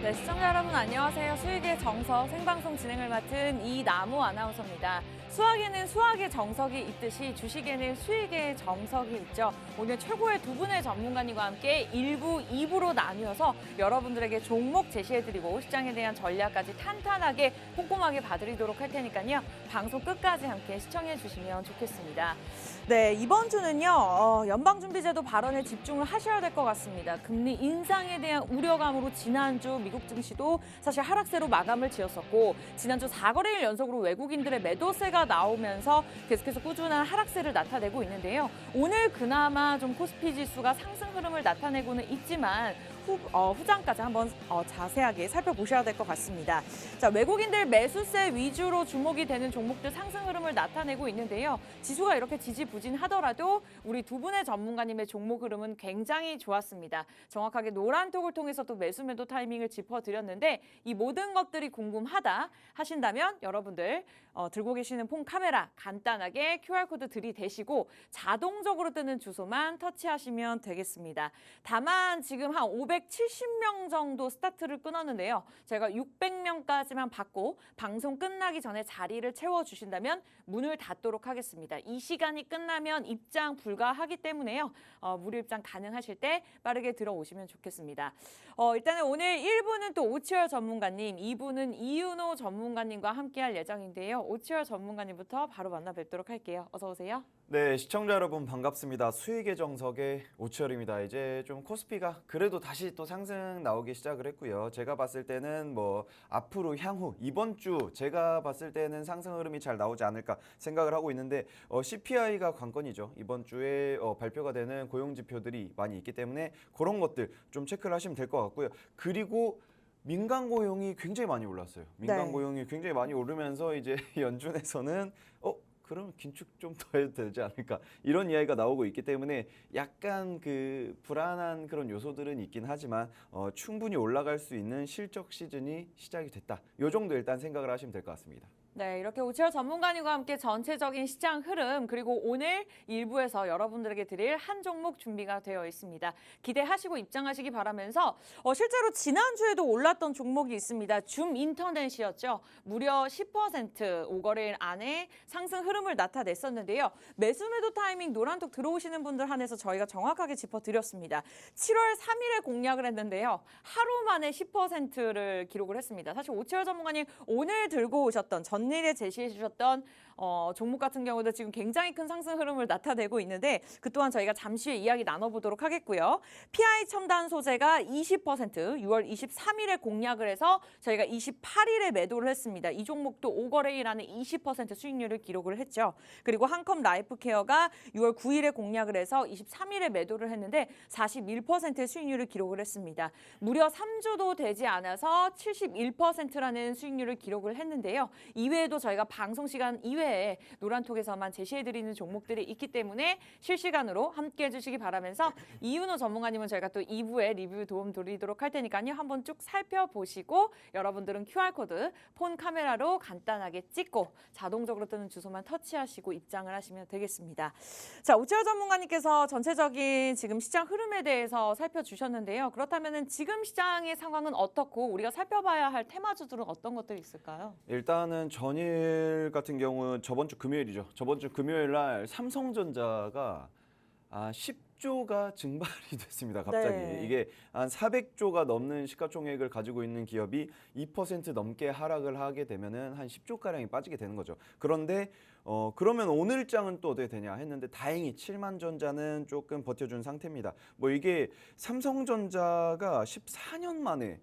네, 시청자 여러분 안녕하세요. 수익의 정석 생방송 진행을 맡은 이나무 아나운서입니다. 수학에는 수학의 정석이 있듯이 주식에는 수익의 정석이 있죠. 오늘 최고의 두 분의 전문가님과 함께 1부, 2부로 나뉘어서 여러분들에게 종목 제시해드리고 시장에 대한 전략까지 탄탄하게 꼼꼼하게 봐드리도록 할 테니까요. 방송 끝까지 함께 시청해 주시면 좋겠습니다. 네, 이번 주는요. 연방준비제도 발언에 집중을 하셔야 될 것 같습니다. 금리 인상에 대한 우려감으로 지난주 미국 증시도 사실 하락세로 마감을 지었었고 지난주 4거래일 연속으로 외국인들의 매도세가 나오면서 계속해서 꾸준한 하락세를 나타내고 있는데요. 오늘 그나마 좀 코스피 지수가 상승 흐름을 나타내고는 있지만 후장까지 한번 자세하게 살펴보셔야 될 것 같습니다. 자, 외국인들 매수세 위주로 주목이 되는 종목들 상승 흐름을 나타내고 있는데요. 지수가 이렇게 지지부진하더라도 우리 두 분의 전문가님의 종목 흐름은 굉장히 좋았습니다. 정확하게 노란톡을 통해서 또 매수 매도 타이밍을 짚어드렸는데 이 모든 것들이 궁금하다 하신다면 여러분들 들고 계시는 폰 카메라 간단하게 QR코드 들이대시고 자동적으로 뜨는 주소만 터치하시면 되겠습니다. 다만 지금 한 570명 정도 스타트를 끊었는데요. 제가 600명까지만 받고 방송 끝나기 전에 자리를 채워주신다면 문을 닫도록 하겠습니다. 이 시간이 끝나면 입장 불가하기 때문에요. 무료 입장 가능하실 때 빠르게 들어오시면 좋겠습니다. 일단은 오늘 1부는 또 오치열 전문가님, 2부는 이윤호 전문가님과 함께할 예정인데요. 오치열 전문가님부터 바로 만나 뵙도록 할게요. 어서 오세요. 네, 시청자 여러분 반갑습니다. 수익의 정석의 오치열입니다. 이제 좀 코스피가 그래도 다시 또 상승 나오기 시작을 했고요. 제가 봤을 때는 뭐 앞으로 향후 이번 주 제가 봤을 때는 상승 흐름이 잘 나오지 않을까 생각을 하고 있는데 CPI가 관건이죠. 이번 주에 발표가 되는 고용 지표들이 많이 있기 때문에 그런 것들 좀 체크를 하시면 될 것 같고요. 그리고 민간 고용이 굉장히 많이 올랐어요. 민간 네. 고용이 굉장히 많이 오르면서 이제 연준에서는 그럼 긴축 좀 더 해도 되지 않을까 이런 이야기가 나오고 있기 때문에 약간 그 불안한 그런 요소들은 있긴 하지만 충분히 올라갈 수 있는 실적 시즌이 시작이 됐다. 요 정도 일단 생각을 하시면 될 것 같습니다. 네, 이렇게 오치열 전문가님과 함께 전체적인 시장 흐름 그리고 오늘 일부에서 여러분들에게 드릴 한 종목 준비가 되어 있습니다. 기대하시고 입장하시기 바라면서 실제로 지난주에도 올랐던 종목이 있습니다. 줌 인터넷이었죠. 무려 10% 5거래일 안에 상승 흐름을 나타냈었는데요. 매수 매도 타이밍 노란톡 들어오시는 분들 한해서 저희가 정확하게 짚어드렸습니다. 7월 3일에 공략을 했는데요. 하루 만에 10%를 기록을 했습니다. 사실 오치열 전문가님 오늘 들고 오셨던 전일에 제시해 주셨던 종목 같은 경우도 지금 굉장히 큰 상승 흐름을 나타내고 있는데 그 또한 저희가 잠시 후에 이야기 나눠보도록 하겠고요. PI 첨단 소재가 20% 6월 23일에 공략을 해서 저희가 28일에 매도를 했습니다. 이 종목도 5거래일 안에 20% 수익률을 기록을 했죠. 그리고 한컴 라이프케어가 6월 9일에 공략을 해서 23일에 매도를 했는데 41%의 수익률을 기록을 했습니다. 무려 3주도 되지 않아서 71%라는 수익률을 기록을 했는데요. 이외에도 저희가 방송 시간 이외에 노란톡에서만 제시해드리는 종목들이 있기 때문에 실시간으로 함께해 주시기 바라면서 이윤호 전문가님은 저희가 또 2부에 리뷰 도움 드리도록 할 테니까요. 한번 쭉 살펴보시고 여러분들은 QR코드 폰 카메라로 간단하게 찍고 자동적으로 뜨는 주소만 터치하시고 입장을 하시면 되겠습니다. 자, 오치열 전문가님께서 전체적인 지금 시장 흐름에 대해서 살펴주셨는데요. 그렇다면 지금 시장의 상황은 어떻고 우리가 살펴봐야 할 테마주들은 어떤 것들이 있을까요? 일단은 전일 같은 경우 저번 주 금요일이죠. 저번 주 금요일 날 삼성전자가 10조가 증발이 됐습니다. 갑자기. 네. 이게 한 400조가 넘는 시가총액을 가지고 있는 기업이 2% 넘게 하락을 하게 되면은 한 10조가량이 빠지게 되는 거죠. 그런데 그러면 오늘장은 또 어떻게 되냐 했는데 다행히 7만전자는 조금 버텨준 상태입니다. 뭐 이게 삼성전자가 14년 만에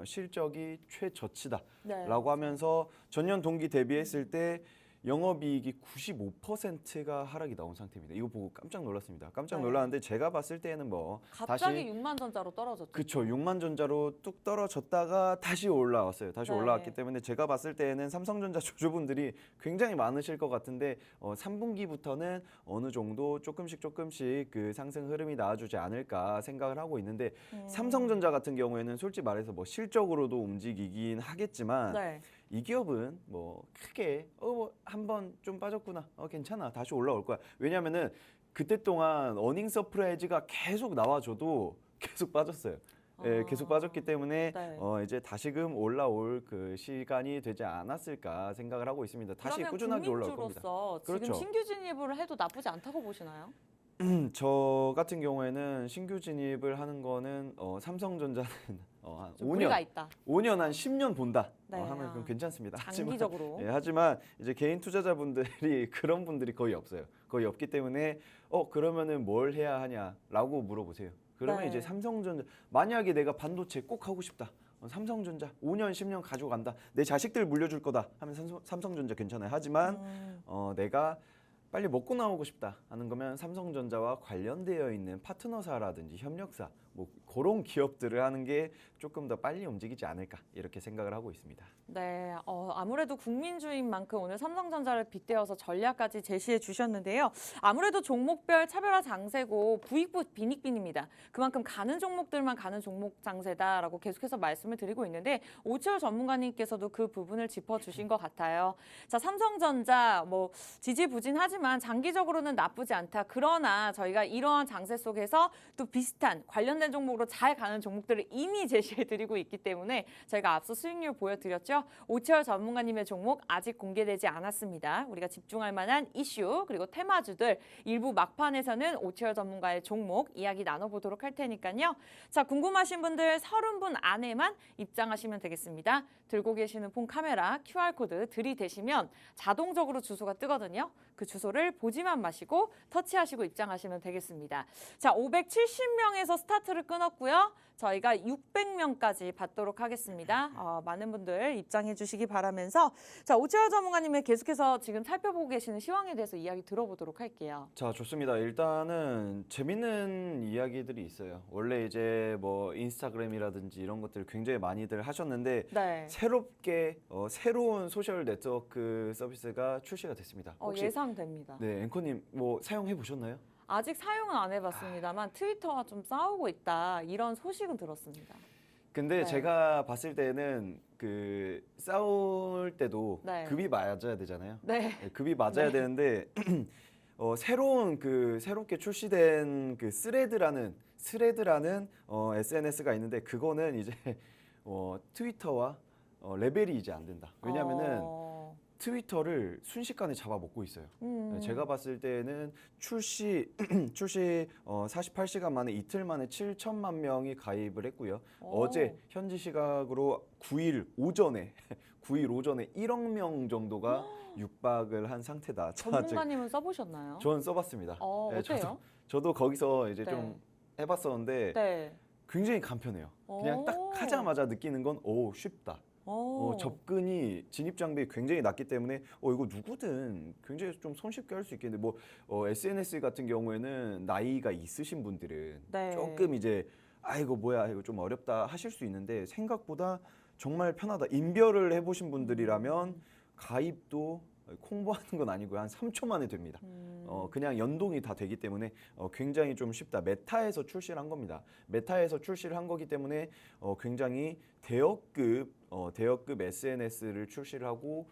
실적이 최저치다라고 네. 하면서 전년 동기 대비했을 때 영업이익이 95%가 하락이 나온 상태입니다. 이거 보고 깜짝 놀랐습니다. 깜짝 놀랐는데 제가 봤을 때는 뭐 갑자기 다시 6만 전자로 떨어졌죠. 그쵸 6만 전자로 뚝 떨어졌다가 다시 올라왔어요. 다시 네. 올라왔기 때문에 제가 봤을 때는 삼성전자 주주분들이 굉장히 많으실 것 같은데 3분기부터는 어느 정도 조금씩 그 상승 흐름이 나와주지 않을까 생각을 하고 있는데 삼성전자 같은 경우에는 솔직히 말해서 뭐 실적으로도 움직이긴 하겠지만 네. 이 기업은 뭐 크게 한번 좀 빠졌구나 괜찮아 다시 올라올 거야. 왜냐면은 그때 동안 어닝 서프라이즈가 계속 나와줘도 계속 빠졌어요. 계속 빠졌기 때문에 네. 이제 다시금 올라올 그 시간이 되지 않았을까 생각을 하고 있습니다. 다시 그러면 꾸준하게 올라올 겁니다. 국민주로서 지금 그렇죠. 신규 진입을 해도 나쁘지 않다고 보시나요? 저 같은 경우에는 신규 진입을 하는 거는 삼성전자는 한 좀 5년, 무리가 있다. 5년 한 10년 본다 네, 하면 좀 괜찮습니다. 장기적으로. 하지만 이제 개인 투자자분들이 그런 분들이 거의 없어요. 거의 없기 때문에 그러면은 뭘 해야 하냐라고 물어보세요. 그러면 네. 이제 삼성전자 만약에 내가 반도체 꼭 하고 싶다. 삼성전자 5년 10년 가지고 간다. 내 자식들 물려줄 거다 하면 삼성전자 괜찮아요. 하지만 내가 빨리 먹고 나오고 싶다 하는 거면 삼성전자와 관련되어 있는 파트너사라든지 협력사 뭐 그런 기업들을 하는 게 조금 더 빨리 움직이지 않을까 이렇게 생각을 하고 있습니다. 네, 아무래도 국민주인 만큼 오늘 삼성전자를 빗대어서 전략까지 제시해 주셨는데요. 아무래도 종목별 차별화 장세고 부익부 빈익빈입니다. 그만큼 가는 종목들만 가는 종목 장세다라고 계속해서 말씀을 드리고 있는데 오치열 전문가님께서도 그 부분을 짚어주신 것 같아요. 자, 삼성전자 뭐 지지부진하지만 장기적으로는 나쁘지 않다. 그러나 저희가 이러한 장세 속에서 또 비슷한 관련된 종목으로 잘 가는 종목들을 이미 제시해 드리고 있기 때문에 저희가 앞서 수익률 보여드렸죠. 오치열 전문가님의 종목 아직 공개되지 않았습니다. 우리가 집중할 만한 이슈 그리고 테마주들 일부 막판에서는 오치열 전문가의 종목 이야기 나눠보도록 할 테니까요. 자, 궁금하신 분들 30분 안에만 입장하시면 되겠습니다. 들고 계시는 폰 카메라 QR코드 들이대시면 자동적으로 주소가 뜨거든요. 그 주소를 보지만 마시고 터치하시고 입장하시면 되겠습니다. 자, 570명에서 스타트를 끊었고요. 저희가 600명까지 받도록 하겠습니다. 많은 분들 입장해 주시기 바라면서 자, 오치열 전문가님의 계속해서 지금 살펴보고 계시는 시황에 대해서 이야기 들어보도록 할게요. 자, 좋습니다. 일단은 재밌는 이야기들이 있어요. 원래 이제 뭐 인스타그램이라든지 이런 것들 굉장히 많이들 하셨는데 네. 새롭게 새로운 소셜 네트워크 서비스가 출시가 됐습니다. 혹시 예상됩니다. 네, 앵커님 뭐 사용해 보셨나요? 아직 사용은 안 해봤습니다만 트위터와 좀 싸우고 있다 이런 소식은 들었습니다. 근데 네. 제가 봤을 때는 그 싸울 때도 네. 급이 맞아야 되잖아요. 네. 네, 급이 맞아야 네. 되는데 새롭게 출시된 그 스레드라는 SNS가 있는데 그거는 이제 트위터와 레벨이 이제 안 된다. 왜냐하면은 트위터를 순식간에 잡아먹고 있어요. 제가 봤을 때는 출시 48시간 만에 이틀 만에 7천만 명이 가입을 했고요. 어제 현지 시각으로 9일 오전에 1억 명 정도가 육박을 한 상태다. 전문가님은 써보셨나요? 저는 써봤습니다. 네, 어때요? 저도 거기서 이제 네. 좀 해봤었는데 네. 굉장히 간편해요. 그냥 딱 하자마자 느끼는 건 쉽다. 접근이 진입 장벽이 굉장히 낮기 때문에 이거 누구든 굉장히 좀 손쉽게 할 수 있겠는데 뭐 SNS 같은 경우에는 나이가 있으신 분들은 네. 조금 이제 이거 뭐야 이거 좀 어렵다 하실 수 있는데 생각보다 정말 편하다. 인별을 해보신 분들이라면 가입도 홍보하는 건 아니고요. 한 3초 만에 됩니다. 그냥 연동이 다 되기 때문에 굉장히 좀 쉽다. 메타에서 출시를 한 겁니다. 메타에서 출시를 한 거기 때문에 굉장히 대여급 SNS를 출시를 하고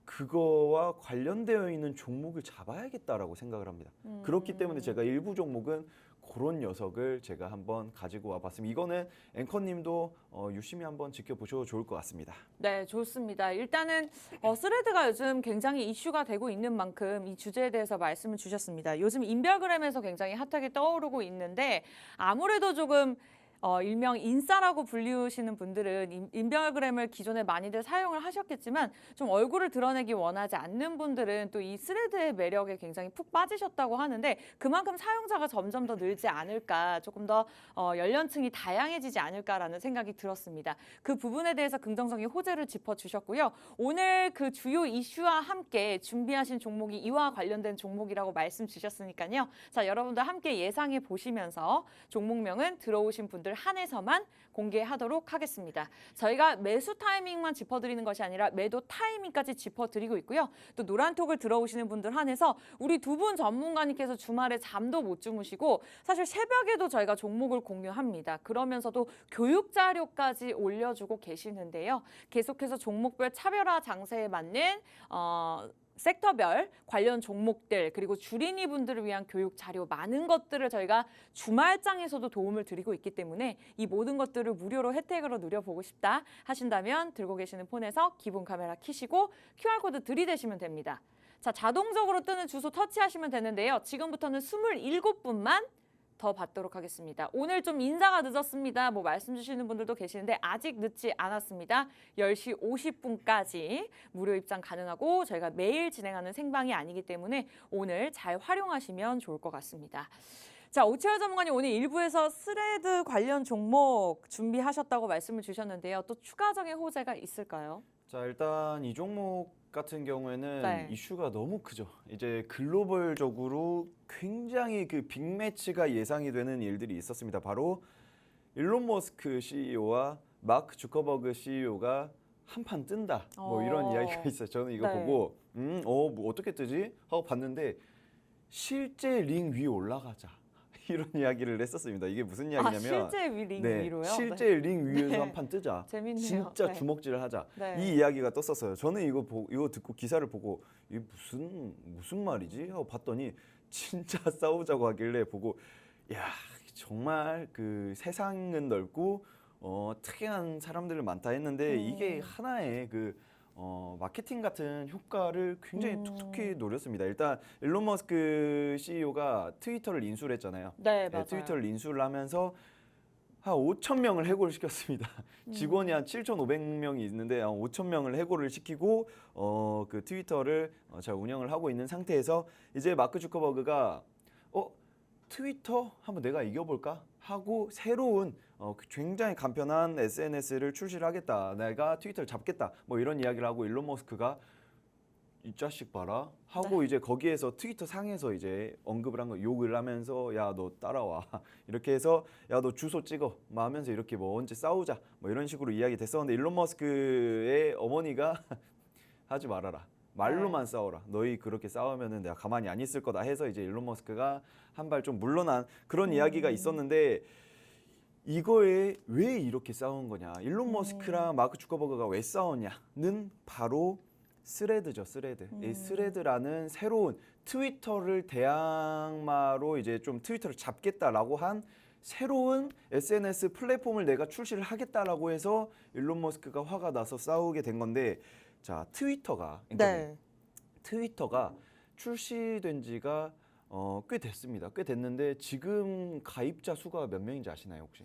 그거와 관련되어 있는 종목을 잡아야겠다라고 생각을 합니다. 그렇기 때문에 제가 일부 종목은 그런 녀석을 제가 한번 가지고 와봤습니다. 이거는 앵커님도 유심히 한번 지켜보셔도 좋을 것 같습니다. 네, 좋습니다. 일단은 스레드가 요즘 굉장히 이슈가 되고 있는 만큼 이 주제에 대해서 말씀을 주셨습니다. 요즘 인별그램에서 굉장히 핫하게 떠오르고 있는데 아무래도 조금 일명 인싸라고 불리우시는 분들은 인별그램을 기존에 많이들 사용을 하셨겠지만 좀 얼굴을 드러내기 원하지 않는 분들은 또 이 스레드의 매력에 굉장히 푹 빠지셨다고 하는데 그만큼 사용자가 점점 더 늘지 않을까 조금 더 연령층이 다양해지지 않을까라는 생각이 들었습니다. 그 부분에 대해서 긍정적인 호재를 짚어주셨고요. 오늘 그 주요 이슈와 함께 준비하신 종목이 이와 관련된 종목이라고 말씀 주셨으니까요. 자, 여러분들 함께 예상해 보시면서 종목명은 들어오신 분들 한해서만 공개하도록 하겠습니다. 저희가 매수 타이밍만 짚어드리는 것이 아니라 매도 타이밍까지 짚어드리고 있고요. 또 노란톡을 들어오시는 분들 한해서 우리 두 분 전문가님께서 주말에 잠도 못 주무시고 사실 새벽에도 저희가 종목을 공유합니다. 그러면서도 교육 자료까지 올려주고 계시는데요. 계속해서 종목별 차별화 장세에 맞는 섹터별 관련 종목들 그리고 주린이 분들을 위한 교육 자료 많은 것들을 저희가 주말장에서도 도움을 드리고 있기 때문에 이 모든 것들을 무료로 혜택으로 누려보고 싶다 하신다면 들고 계시는 폰에서 기본 카메라 켜시고 QR코드 들이대시면 됩니다. 자, 자동적으로 뜨는 주소 터치하시면 되는데요. 지금부터는 27분만 더 받도록 하겠습니다. 오늘 좀 인사가 늦었습니다. 뭐 말씀 주시는 분들도 계시는데 아직 늦지 않았습니다. 10시 50분까지 무료 입장 가능하고 저희가 매일 진행하는 생방이 아니기 때문에 오늘 잘 활용하시면 좋을 것 같습니다. 자, 오채열 전문가님 오늘 1부에서 스레드 관련 종목 준비하셨다고 말씀을 주셨는데요. 또 추가적인 호재가 있을까요? 자, 일단 이 종목 같은 경우에는 네. 이슈가 너무 크죠. 이제 글로벌적으로 굉장히 그 빅매치가 예상이 되는 일들이 있었습니다. 바로 일론 머스크 CEO와 마크 주커버그 CEO가 한판 뜬다. 뭐 이런 이야기가 있어요. 저는 이거 네. 보고 뭐 어떻게 뜨지? 하고 봤는데 실제 링 위에 올라가자. 이런 이야기를 했었습니다. 이게 무슨 이야기냐면 실제 링 위로요? 실제 링 위에서 네. 한판 뜨자. 재밌네요. 진짜 네. 주먹질을 하자. 네. 이 이야기가 떴었어요. 저는 이거 듣고 기사를 보고 이게 무슨 말이지? 하고 봤더니 진짜 싸우자고 하길래 보고 야, 정말 그 세상은 넓고 특이한 사람들 많다 했는데 이게 하나의 마케팅 같은 효과를 굉장히 톡톡히 노렸습니다. 일단 일론 머스크 CEO가 트위터를 인수를 했잖아요. 네, 맞아요. 트위터를 인수를 하면서 한 5천 명을 해고를 시켰습니다. 직원이 한 7,500명이 있는데 한 5천 명을 해고를 시키고 그 트위터를 잘 운영을 하고 있는 상태에서 이제 마크 주커버그가 트위터 한번 내가 이겨볼까 하고 새로운 굉장히 간편한 SNS를 출시를 하겠다. 내가 트위터를 잡겠다. 뭐 이런 이야기를 하고 일론 머스크가 이 자식 봐라 하고 이제 거기에서 트위터 상에서 이제 언급을 한 거 욕을 하면서 야 너 따라와 이렇게 해서 야 너 주소 찍어 막 하면서 이렇게 뭐 언제 싸우자 뭐 이런 식으로 이야기 됐었는데 일론 머스크의 어머니가 하지 말아라. 말로만 싸워라. 너희 그렇게 싸우면은 내가 가만히 안 있을 거다 해서 이제 일론 머스크가 한 발 좀 물러난 그런 이야기가 있었는데 이거에 왜 이렇게 싸운 거냐? 일론 머스크랑 마크 주커버그가 왜 싸웠냐는 바로 스레드죠, 스레드. 이 스레드라는 새로운 트위터를 대항마로 이제 좀 트위터를 잡겠다라고 한 새로운 SNS 플랫폼을 내가 출시를 하겠다라고 해서 일론 머스크가 화가 나서 싸우게 된 건데, 자 트위터가 트위터가 출시된 지가 꽤 됐습니다. 꽤 됐는데 지금 가입자 수가 몇 명인지 아시나요 혹시?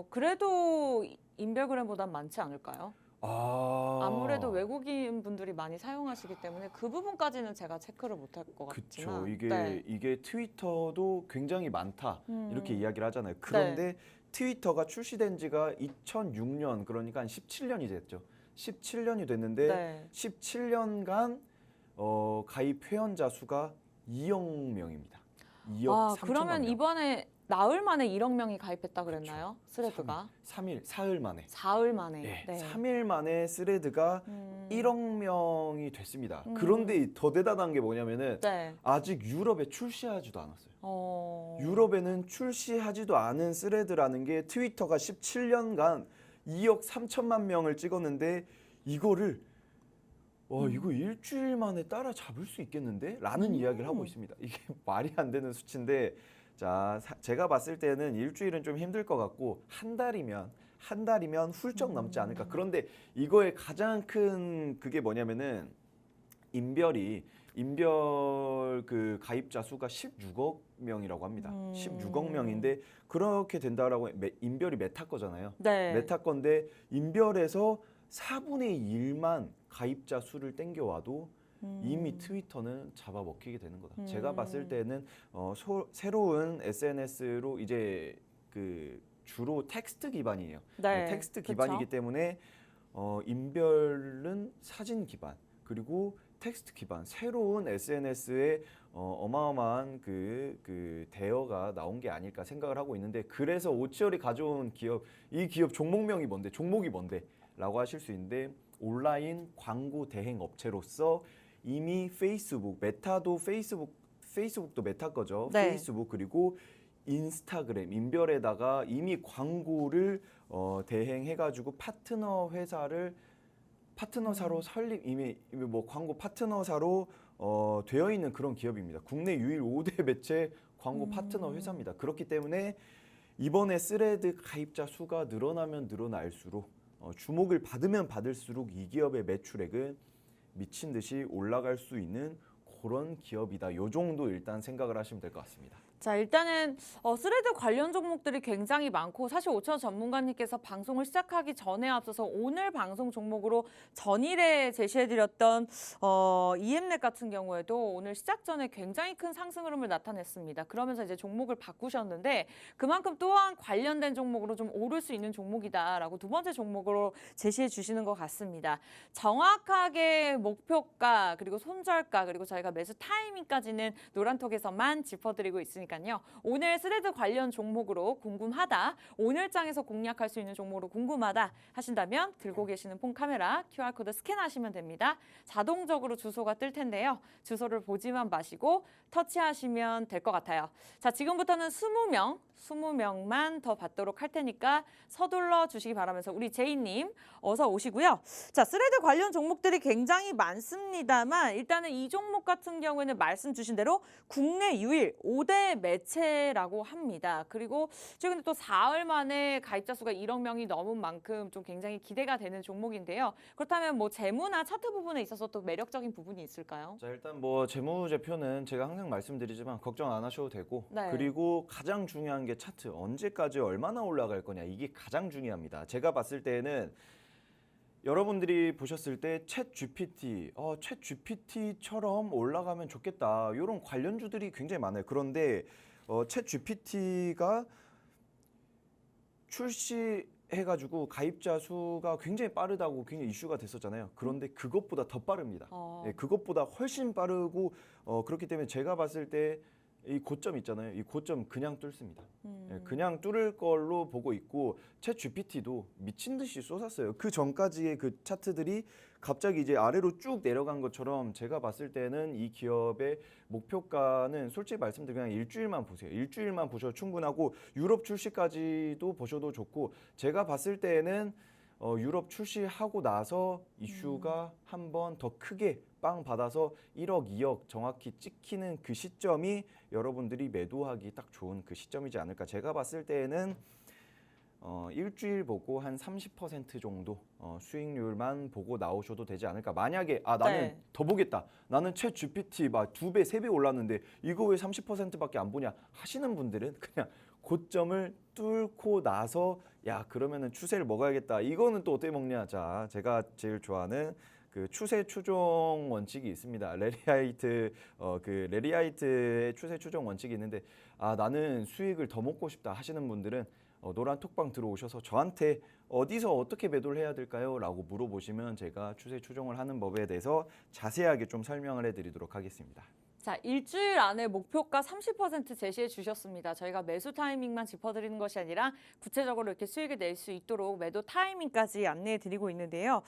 그래도 인별그램보단 많지 않을까요? 아무래도 외국인 분들이 많이 사용하시기 때문에 그 부분까지는 제가 체크를 못할 것 같지만. 그렇죠. 이게 트위터도 굉장히 많다 이렇게 이야기를 하잖아요. 그런데 트위터가 출시된 지가 2006년 그러니까 한 17년이 됐죠. 17년이 됐는데 17년간 가입 회원자 수가 2억 명입니다. 2억 3천만 그러면 명. 이번에 나흘 만에 1억 명이 가입했다 그랬나요? 스레드가? 사흘 만에. 사흘 만에. 네. 3일 만에 스레드가 1억 명이 됐습니다. 그런데 더 대단한 게 뭐냐면은 아직 유럽에 출시하지도 않았어요. 유럽에는 출시하지도 않은 스레드라는 게 트위터가 17년간 2억 3천만 명을 찍었는데 이거를 이거 일주일 만에 따라잡을 수 있겠는데? 라는 이야기를 하고 있습니다. 이게 말이 안 되는 수치인데 자, 제가 봤을 때는 일주일은 좀 힘들 것 같고 한 달이면 훌쩍 넘지 않을까. 그런데 이거의 가장 큰 그게 뭐냐면은 인별 그 가입자 수가 16억 명이라고 합니다. 16억 명인데 그렇게 된다라고 인별이 메타 거잖아요. 메타 건데 인별에서 4분의 1만 가입자 수를 땡겨와도 이미 트위터는 잡아먹히게 되는 거다. 제가 봤을 때는 새로운 SNS로 이제 그 주로 텍스트 기반이에요. 텍스트 기반이기 때문에 인별은 사진 기반 그리고 텍스트 기반 새로운 SNS에 어마어마한 그 대어가 나온 게 아닐까 생각을 하고 있는데 그래서 오치열이 가져온 이 기업 종목명이 뭔데? 종목이 뭔데? 라고 하실 수 있는데 온라인 광고 대행 업체로서 이미 페이스북, 메타도 페이스북도 메타 거죠. 페이스북 그리고 인스타그램, 인별에다가 이미 광고를 대행해가지고 파트너 회사를 파트너사로 설립 이미 뭐 광고 파트너사로 되어 있는 그런 기업입니다. 국내 유일 5대 매체 광고 파트너 회사입니다. 그렇기 때문에 이번에 스레드 가입자 수가 늘어나면 늘어날수록 주목을 받으면 받을수록 이 기업의 매출액은 미친 듯이 올라갈 수 있는 그런 기업이다. 요 정도 일단 생각을 하시면 될 것 같습니다. 자, 일단은 스레드 관련 종목들이 굉장히 많고 사실 오천 전문가님께서 방송을 시작하기 전에 앞서서 오늘 방송 종목으로 전일에 제시해드렸던 EM넷 같은 경우에도 오늘 시작 전에 굉장히 큰 상승 흐름을 나타냈습니다. 그러면서 이제 종목을 바꾸셨는데 그만큼 또한 관련된 종목으로 좀 오를 수 있는 종목이다라고 두 번째 종목으로 제시해 주시는 것 같습니다. 정확하게 목표가 그리고 손절가 그리고 저희가 매수 타이밍까지는 노란톡에서만 짚어드리고 있으니까요. 오늘 스레드 관련 종목으로 궁금하다, 오늘장에서 공략할 수 있는 종목으로 궁금하다 하신다면 들고 계시는 폰 카메라 QR코드 스캔하시면 됩니다. 자동적으로 주소가 뜰 텐데요. 주소를 보지만 마시고 터치하시면 될 것 같아요. 자, 지금부터는 20명만 더 받도록 할 테니까 서둘러 주시기 바라면서 우리 제이님 어서 오시고요. 자, 스레드 관련 종목들이 굉장히 많습니다만 일단은 이 종목 같은 경우에는 말씀 주신 대로 국내 유일 5대 매체라고 합니다. 그리고 최근에 또 사흘 만에 가입자 수가 1억 명이 넘은 만큼 좀 굉장히 기대가 되는 종목인데요. 그렇다면 뭐 재무나 차트 부분에 있어서 또 매력적인 부분이 있을까요? 자, 일단 뭐 재무제표는 제가 항상 말씀드리지만 걱정 안 하셔도 되고 네. 그리고 가장 중요한 게 차트 언제까지 얼마나 올라갈 거냐 이게 가장 중요합니다. 제가 봤을 때는 여러분들이 보셨을 때 챗 GPT처럼 올라가면 좋겠다. 이런 관련주들이 굉장히 많아요. 그런데 챗 GPT가 출시해가지고 가입자 수가 굉장히 빠르다고 굉장히 이슈가 됐었잖아요. 그런데 그것보다 더 빠릅니다. 네, 그것보다 훨씬 빠르고 그렇기 때문에 제가 봤을 때 이 고점 있잖아요. 이 고점 그냥 뚫습니다. 예, 그냥 뚫을 걸로 보고 있고 챗 GPT도 미친 듯이 쏟았어요. 그 전까지의 그 차트들이 갑자기 이제 아래로 쭉 내려간 것처럼 제가 봤을 때는 이 기업의 목표가는 솔직히 말씀드리면 그냥 일주일만 보세요. 일주일만 보셔도 충분하고 유럽 출시까지도 보셔도 좋고 제가 봤을 때는 유럽 출시하고 나서 이슈가 한 번 더 크게 빵 받아서 1억, 2억 정확히 찍히는 그 시점이 여러분들이 매도하기 딱 좋은 그 시점이지 않을까. 제가 봤을 때는 일주일 보고 한 30% 정도 수익률만 보고 나오셔도 되지 않을까. 만약에 나는 네. 더 보겠다. 나는 챗 GPT 막 2배, 3배 올랐는데 이거 왜 30%밖에 안 보냐 하시는 분들은 그냥 고점을 뚫고 나서 야 그러면은 추세를 먹어야겠다. 이거는 또 어떻게 먹냐. 자, 제가 제일 좋아하는 그 추세 추종 원칙이 있습니다. 레리아이트의 추세 추종 원칙이 있는데 나는 수익을 더 먹고 싶다 하시는 분들은 노란 톡방 들어오셔서 저한테 어디서 어떻게 매도를 해야 될까요? 라고 물어보시면 제가 추세 추종을 하는 법에 대해서 자세하게 좀 설명을 해드리도록 하겠습니다. 자, 일주일 안에 목표가 30% 제시해 주셨습니다. 저희가 매수 타이밍만 짚어드리는 것이 아니라 구체적으로 이렇게 수익을 낼 수 있도록 매도 타이밍까지 안내해 드리고 있는데요.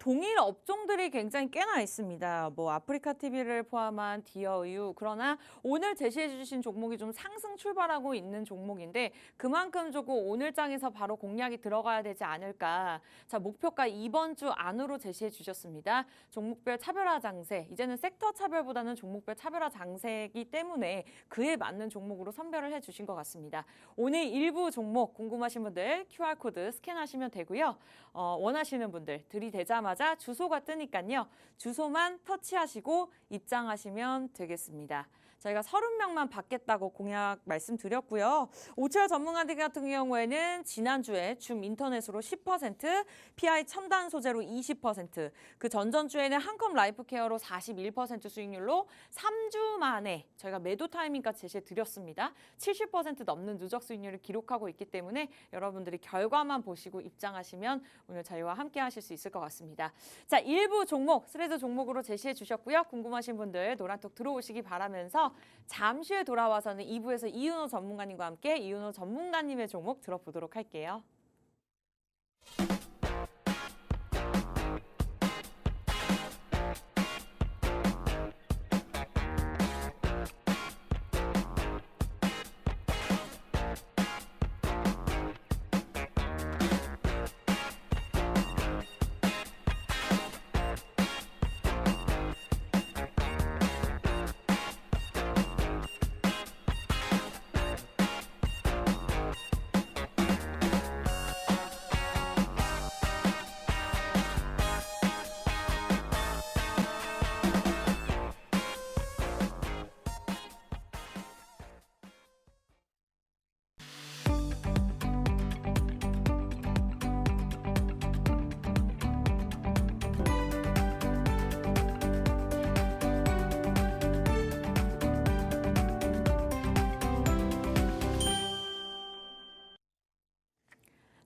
동일 업종들이 굉장히 꽤나 있습니다. 뭐 아프리카 TV를 포함한 디어유. 그러나 오늘 제시해 주신 종목이 좀 상승 출발하고 있는 종목인데 그만큼 조금 오늘 장에서 바로 공략이 들어가야 되지 않을까. 자, 목표가 이번 주 안으로 제시해 주셨습니다. 종목별 차별화 장세. 이제는 섹터 차별보다는 종목별 차별화 장세이기 때문에 그에 맞는 종목으로 선별을 해주신 것 같습니다. 오늘 일부 종목 궁금하신 분들 QR코드 스캔하시면 되고요. 원하시는 분들 들이대자마자 주소가 뜨니까요. 주소만 터치하시고 입장하시면 되겠습니다. 저희가 30명만 받겠다고 공약 말씀드렸고요. 오철 전문가들 같은 경우에는 지난주에 줌 인터넷으로 10%, PI 첨단 소재로 20%, 그 전전주에는 한컴 라이프케어로 41% 수익률로 3주 만에 저희가 매도 타이밍까지 제시해 드렸습니다. 70% 넘는 누적 수익률을 기록하고 있기 때문에 여러분들이 결과만 보시고 입장하시면 오늘 저희와 함께 하실 수 있을 것 같습니다. 자, 일부 종목, 스레드 종목으로 제시해 주셨고요. 궁금하신 분들 노란톡 들어오시기 바라면서 잠시 후에 돌아와서는 2부에서 이윤호 전문가님과 함께 이윤호 전문가님의 종목 들어보도록 할게요.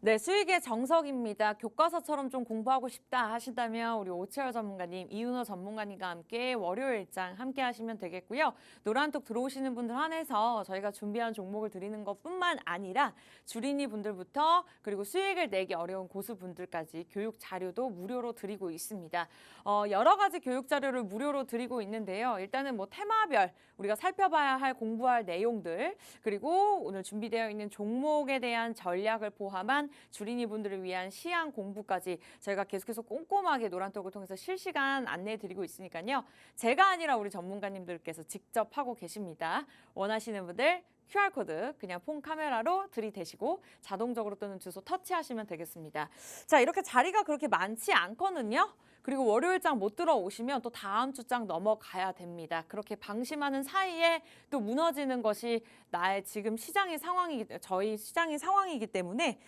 네, 수익의 정석입니다. 교과서처럼 좀 공부하고 싶다 하신다면 우리 오채열 전문가님, 이윤호 전문가님과 함께 월요일 일장 함께 하시면 되겠고요. 노란톡 들어오시는 분들 한해서 저희가 준비한 종목을 드리는 것뿐만 아니라 주린이 분들부터 그리고 수익을 내기 어려운 고수분들까지 교육 자료도 무료로 드리고 있습니다. 여러 가지 교육 자료를 무료로 드리고 있는데요. 일단은 뭐 테마별 우리가 살펴봐야 할 공부할 내용들 그리고 오늘 준비되어 있는 종목에 대한 전략을 포함한 주린이 분들을 위한 시향 공부까지 저희가 계속해서 꼼꼼하게 노란톡을 통해서 실시간 안내 드리고 있으니까요. 제가 아니라 우리 전문가님들께서 직접 하고 계십니다. 원하시는 분들 QR코드 그냥 폰 카메라로 들이대시고 자동적으로 뜨는 주소 터치하시면 되겠습니다. 자, 이렇게 자리가 그렇게 많지 않거든요. 그리고 월요일장 못 들어오시면 또 다음 주장 넘어가야 됩니다. 그렇게 방심하는 사이에 또 무너지는 것이 나의 지금 저희 시장의 상황이기 때문에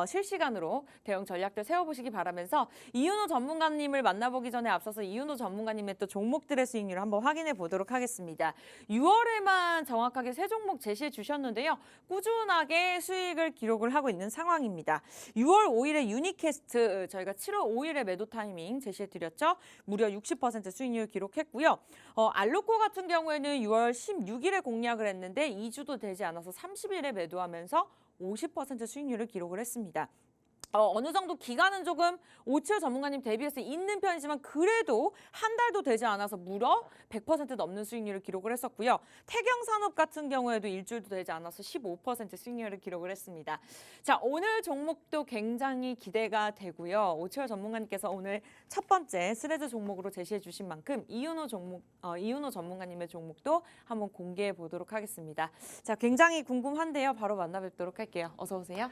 실시간으로 대응 전략들 세워보시기 바라면서 이윤호 전문가님을 만나보기 전에 앞서서 이윤호 전문가님의 또 종목들의 수익률을 한번 확인해 보도록 하겠습니다. 6월에만 정확하게 세 종목 제시해 주셨는데요. 꾸준하게 수익을 기록을 하고 있는 상황입니다. 6월 5일에 유니캐스트 저희가 7월 5일에 매도 타이밍 제시해드렸죠. 무려 60% 수익률 기록했고요. 알로코 같은 경우에는 6월 16일에 공략을 했는데 2주도 되지 않아서 30일에 매도하면서 50% 수익률을 기록을 했습니다. 어느 정도 기간은 조금 오치열 전문가님 대비해서 있는 편이지만 그래도 한 달도 되지 않아서 무려 100% 넘는 수익률을 기록을 했었고요. 태경산업 같은 경우에도 일주일도 되지 않아서 15% 수익률을 기록을 했습니다. 자, 오늘 종목도 굉장히 기대가 되고요. 오치열 전문가님께서 오늘 첫 번째 스레드 종목으로 제시해 주신 만큼 이윤호 전문가님의 종목도 한번 공개해 보도록 하겠습니다. 자, 굉장히 궁금한데요. 바로 만나 뵙도록 할게요. 어서 오세요.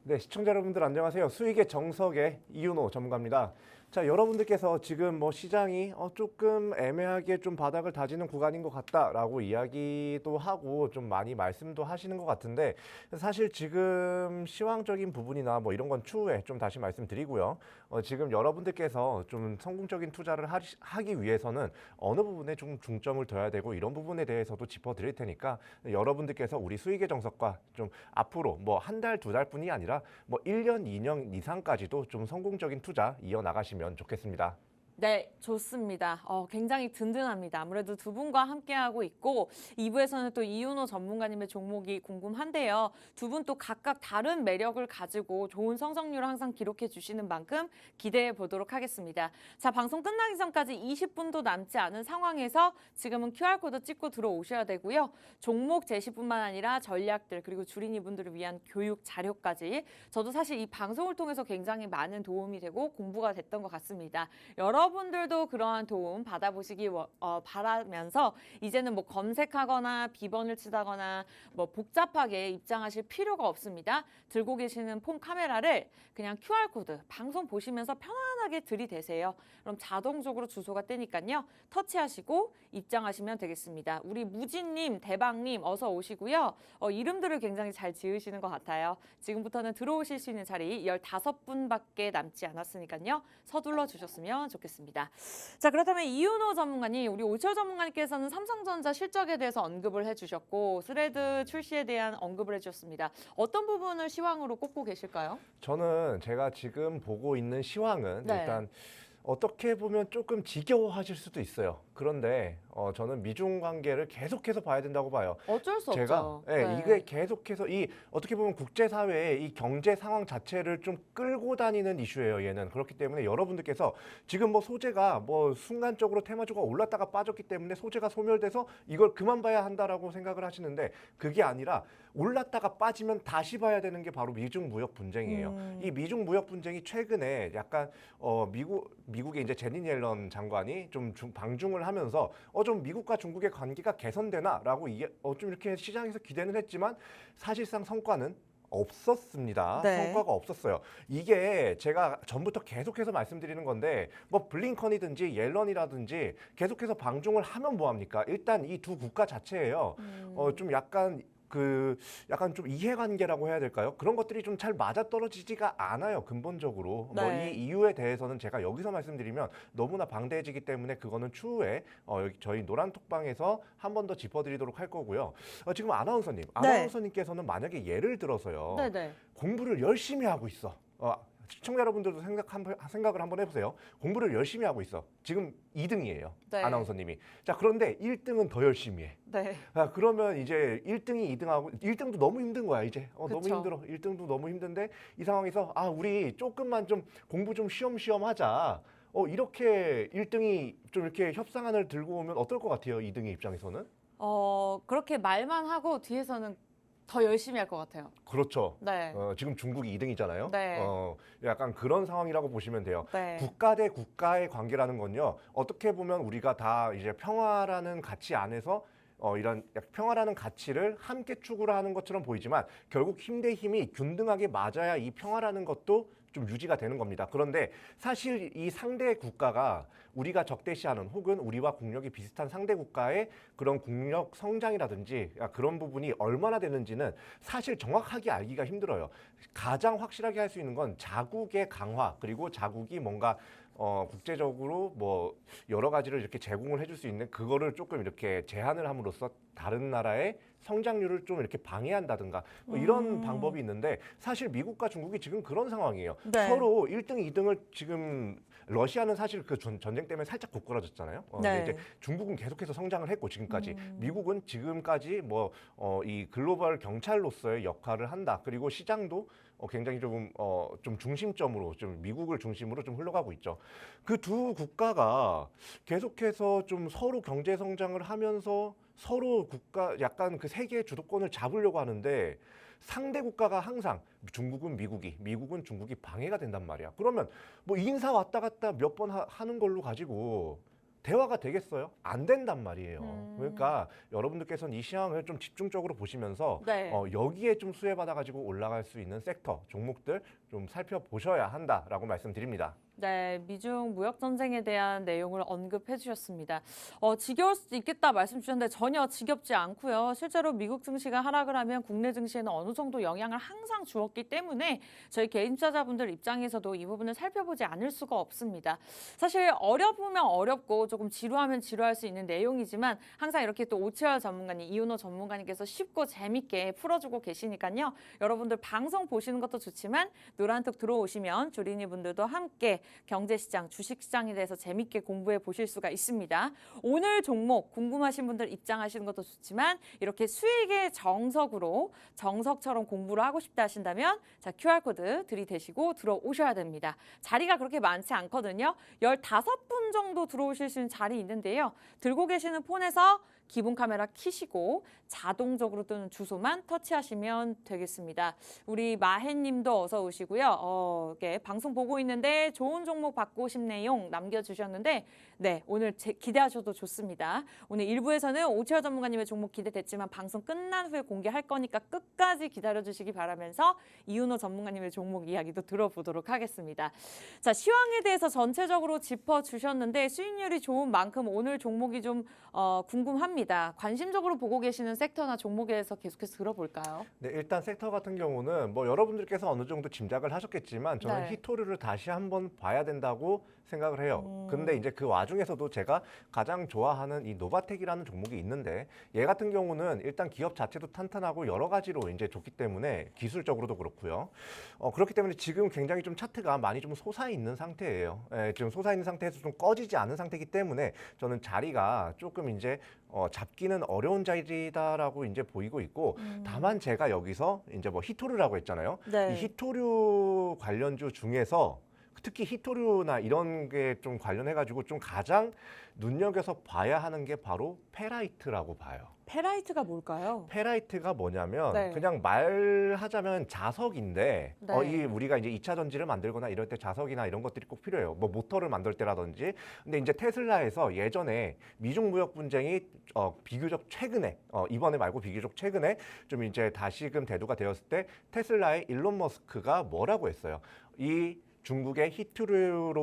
네, 시청자 여러분들 안녕하세요. 수익의 정석의 이윤호 전문가입니다. 자, 여러분들께서 지금 뭐 시장이 조금 애매하게 좀 바닥을 다지는 구간인 것 같다라고 이야기도 하고 좀 많이 말씀도 하시는 것 같은데 사실 지금 시황적인 부분이나 뭐 이런 건 추후에 좀 다시 말씀드리고요. 지금 여러분들께서 좀 성공적인 투자를 하기 위해서는 어느 부분에 좀 중점을 둬야 되고 이런 부분에 대해서도 짚어드릴 테니까 여러분들께서 우리 수익의 정석과 좀 앞으로 뭐 한 달, 두 달뿐이 아니라 뭐 1년, 2년 이상까지도 좀 성공적인 투자 이어나가시면 좋겠습니다. 네, 좋습니다. 굉장히 든든합니다. 아무래도 두 분과 함께하고 있고 2부에서는 또 이윤호 전문가님의 종목이 궁금한데요. 두 분 또 각각 다른 매력을 가지고 좋은 성적률을 항상 기록해 주시는 만큼 기대해 보도록 하겠습니다. 자, 방송 끝나기 전까지 20분도 남지 않은 상황에서 지금은 QR코드 찍고 들어오셔야 되고요. 종목 제시뿐만 아니라 전략들 그리고 주린이 분들을 위한 교육 자료까지 저도 사실 이 방송을 통해서 굉장히 많은 도움이 되고 공부가 됐던 것 같습니다. 여러분들도 그러한 도움 받아보시기 바라면서 이제는 뭐 검색하거나 비번을 치다거나 뭐 복잡하게 입장하실 필요가 없습니다. 들고 계시는 폰 카메라를 그냥 QR코드 방송 보시면서 편안하게 들이대세요. 그럼 자동적으로 주소가 뜨니까요. 터치하시고 입장하시면 되겠습니다. 우리 무진님, 대박님 어서 오시고요. 이름들을 굉장히 잘 지으시는 것 같아요. 지금부터는 들어오실 수 있는 자리 15분밖에 남지 않았으니까요. 서둘러 주셨으면 좋겠습니다. 자, 그렇다면 이윤호 전문가님, 우리 오철 전문가님께서는 삼성전자 실적에 대해서 언급을 해주셨고 스레드 출시에 대한 언급을 해주셨습니다. 어떤 부분을 시황으로 꼽고 계실까요? 저는 제가 지금 보고 있는 시황은 네. 일단 어떻게 보면 조금 지겨워하실 수도 있어요. 그런데 저는 미중 관계를 계속해서 봐야 된다고 봐요. 어쩔 수 제가 없죠. 이게 계속해서 이 어떻게 보면 국제 사회의 이 경제 상황 자체를 좀 끌고 다니는 이슈예요. 얘는 그렇기 때문에 여러분들께서 지금 뭐 소재가 뭐 순간적으로 테마주가 올랐다가 빠졌기 때문에 소재가 소멸돼서 이걸 그만 봐야 한다라고 생각을 하시는데 그게 아니라 올랐다가 빠지면 다시 봐야 되는 게 바로 미중 무역 분쟁이에요. 이 미중 무역 분쟁이 최근에 약간 미국의 이제 제니 옐런 장관이 좀 방중을 하면서 좀 미국과 중국의 관계가 개선되나라고 좀 이렇게 시장에서 기대는 했지만 사실상 성과는 없었습니다. 네. 성과가 없었어요. 이게 제가 전부터 계속해서 말씀드리는 건데 뭐 블링컨이든지 옐런이라든지 계속해서 방중을 하면 뭐합니까? 일단 이 두 국가 자체예요. 좀 약간 그 약간 좀 이해관계라고 해야 될까요? 그런 것들이 좀 잘 맞아떨어지지가 않아요. 근본적으로. 뭐 네. 이 이유에 대해서는 제가 여기서 말씀드리면 너무나 방대해지기 때문에 그거는 추후에 여기 저희 노란톡방에서 한 번 더 짚어드리도록 할 거고요. 지금 아나운서님, 아나운서님께서는 만약에 예를 들어서요. 네네. 공부를 열심히 하고 있어. 시청자 여러분들도 생각을 한번 해보세요. 공부를 열심히 하고 있어. 지금 2등이에요. 네. 아나운서님이. 자, 그런데 1등은 더 열심히 해. 네. 그러면 이제 1등이 2등하고 1등도 너무 힘든 거야 이제. 너무 그쵸. 힘들어. 1등도 너무 힘든데 이 상황에서 우리 조금만 좀 공부 좀 쉬엄쉬엄 하자. 이렇게 1등이 좀 이렇게 협상안을 들고 오면 어떨 것 같아요? 2등의 입장에서는? 그렇게 말만 하고 뒤에서는 더 열심히 할 것 같아요. 그렇죠. 네. 지금 중국이 2등이잖아요. 네. 약간 그런 상황이라고 보시면 돼요. 네. 국가 대 국가의 관계라는 건요. 어떻게 보면 우리가 다 이제 평화라는 가치 안에서 이런 평화라는 가치를 함께 추구를 하는 것처럼 보이지만 결국 힘 대 힘이 균등하게 맞아야 이 평화라는 것도 좀 유지가 되는 겁니다. 그런데 사실 이 상대 국가가 우리가 적대시하는 혹은 우리와 국력이 비슷한 상대 국가의 그런 국력 성장이라든지 그런 부분이 얼마나 되는지는 사실 정확하게 알기가 힘들어요. 가장 확실하게 할 수 있는 건 자국의 강화 그리고 자국이 뭔가 국제적으로 뭐 여러 가지를 이렇게 제공을 해줄 수 있는 그거를 조금 이렇게 제한을 함으로써 다른 나라의 성장률을 좀 이렇게 방해한다든가 뭐 이런 방법이 있는데 사실 미국과 중국이 지금 그런 상황이에요. 네. 서로 1등, 2등을 지금 러시아는 사실 그 전쟁 때문에 살짝 고꾸라졌잖아요. 근데 네. 이제 중국은 계속해서 성장을 했고 지금까지 미국은 지금까지 뭐 이 글로벌 경찰로서의 역할을 한다. 그리고 시장도 굉장히 좀 중심점으로 좀 미국을 중심으로 좀 흘러가고 있죠. 그 두 국가가 계속해서 좀 서로 경제 성장을 하면서 서로 국가 약간 그 세계의 주도권을 잡으려고 하는데 상대 국가가 항상 중국은 미국이, 미국은 중국이 방해가 된단 말이야. 그러면 뭐 인사 왔다 갔다 몇 번 하는 걸로 가지고 대화가 되겠어요? 안 된단 말이에요. 그러니까 여러분들께서는 이 시황을 좀 집중적으로 보시면서 네. 여기에 좀 수혜받아가지고 올라갈 수 있는 섹터, 종목들 좀 살펴보셔야 한다라고 말씀드립니다. 네, 미중 무역 전쟁에 대한 내용을 언급해 주셨습니다. 지겨울 수도 있겠다 말씀 주셨는데 전혀 지겹지 않고요. 실제로 미국 증시가 하락을 하면 국내 증시에는 어느 정도 영향을 항상 주었기 때문에 저희 개인 투자자분들 입장에서도 이 부분을 살펴보지 않을 수가 없습니다. 사실 어려우면 어렵고 조금 지루하면 지루할 수 있는 내용이지만 항상 이렇게 또 오치열 전문가님, 이윤호 전문가님께서 쉽고 재밌게 풀어주고 계시니까요. 여러분들 방송 보시는 것도 좋지만 노란톡 들어오시면 주린이 분들도 함께 경제시장, 주식시장에 대해서 재밌게 공부해 보실 수가 있습니다. 오늘 종목 궁금하신 분들 입장하시는 것도 좋지만 이렇게 수익의 정석처럼 공부를 하고 싶다 하신다면 자, QR코드 들이대시고 들어오셔야 됩니다. 자리가 그렇게 많지 않거든요. 15분 정도 들어오실 수 있는 자리 있는데요. 들고 계시는 폰에서 기본 카메라 켜시고 자동적으로 뜨는 주소만 터치하시면 되겠습니다. 우리 마혜님도 어서 오시고요. 이렇게 방송 보고 있는데 좋은 종목 받고 싶네요 남겨주셨는데 네, 오늘 기대하셔도 좋습니다. 오늘 1부에서는 오치열 전문가님의 종목 기대됐지만 방송 끝난 후에 공개할 거니까 끝까지 기다려주시기 바라면서 이윤호 전문가님의 종목 이야기도 들어보도록 하겠습니다. 자, 시황에 대해서 전체적으로 짚어주셨는데 수익률이 좋은 만큼 오늘 종목이 좀 궁금합니다. 관심적으로 보고 계시는 섹터나 종목에 대해서 계속해서 들어볼까요? 네, 일단 섹터 같은 경우는 뭐 여러분들께서 어느 정도 짐작을 하셨겠지만 저는 네. 히토류를 다시 한번 봐야 된다고 생각을 해요. 근데 이제 그 와중에서도 제가 가장 좋아하는 이 노바텍이라는 종목이 있는데 얘 같은 경우는 일단 기업 자체도 탄탄하고 여러 가지로 이제 좋기 때문에 기술적으로도 그렇고요. 그렇기 때문에 지금 굉장히 좀 차트가 많이 좀 솟아 있는 상태예요. 지금 솟아 있는 상태에서 좀 꺼지지 않은 상태이기 때문에 저는 자리가 조금 이제 잡기는 어려운 자리다라고 이제 보이고 있고 다만 제가 여기서 이제 뭐 히토류라고 했잖아요. 네. 이 히토류 관련주 중에서 특히 히토류나 이런 게 좀 관련해가지고 좀 가장 눈여겨서 봐야 하는 게 바로 페라이트라고 봐요. 페라이트가 뭘까요? 페라이트가 뭐냐면 네. 그냥 말하자면 자석인데 네. 이 우리가 이제 2차 전지를 만들거나 이럴 때 자석이나 이런 것들이 꼭 필요해요. 뭐 모터를 만들 때라든지. 근데 이제 테슬라에서 예전에 미중 무역 분쟁이 비교적 최근에 이번에 말고 비교적 최근에 좀 이제 다시금 대두가 되었을 때 테슬라의 일론 머스크가 뭐라고 했어요. 이 중국의 히토류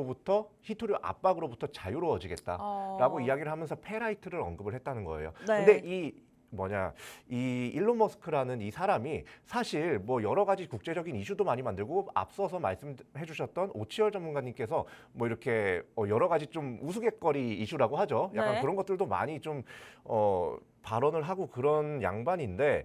압박으로부터 자유로워지겠다라고 이야기를 하면서 페라이트를 언급을 했다는 거예요. 네. 근데 이 이 일론 머스크라는 이 사람이 사실 뭐 여러 가지 국제적인 이슈도 많이 만들고 앞서서 말씀해 주셨던 오치열 전문가님께서 뭐 이렇게 여러 가지 좀 우스갯거리 이슈라고 하죠. 약간 네. 그런 것들도 많이 좀 발언을 하고 그런 양반인데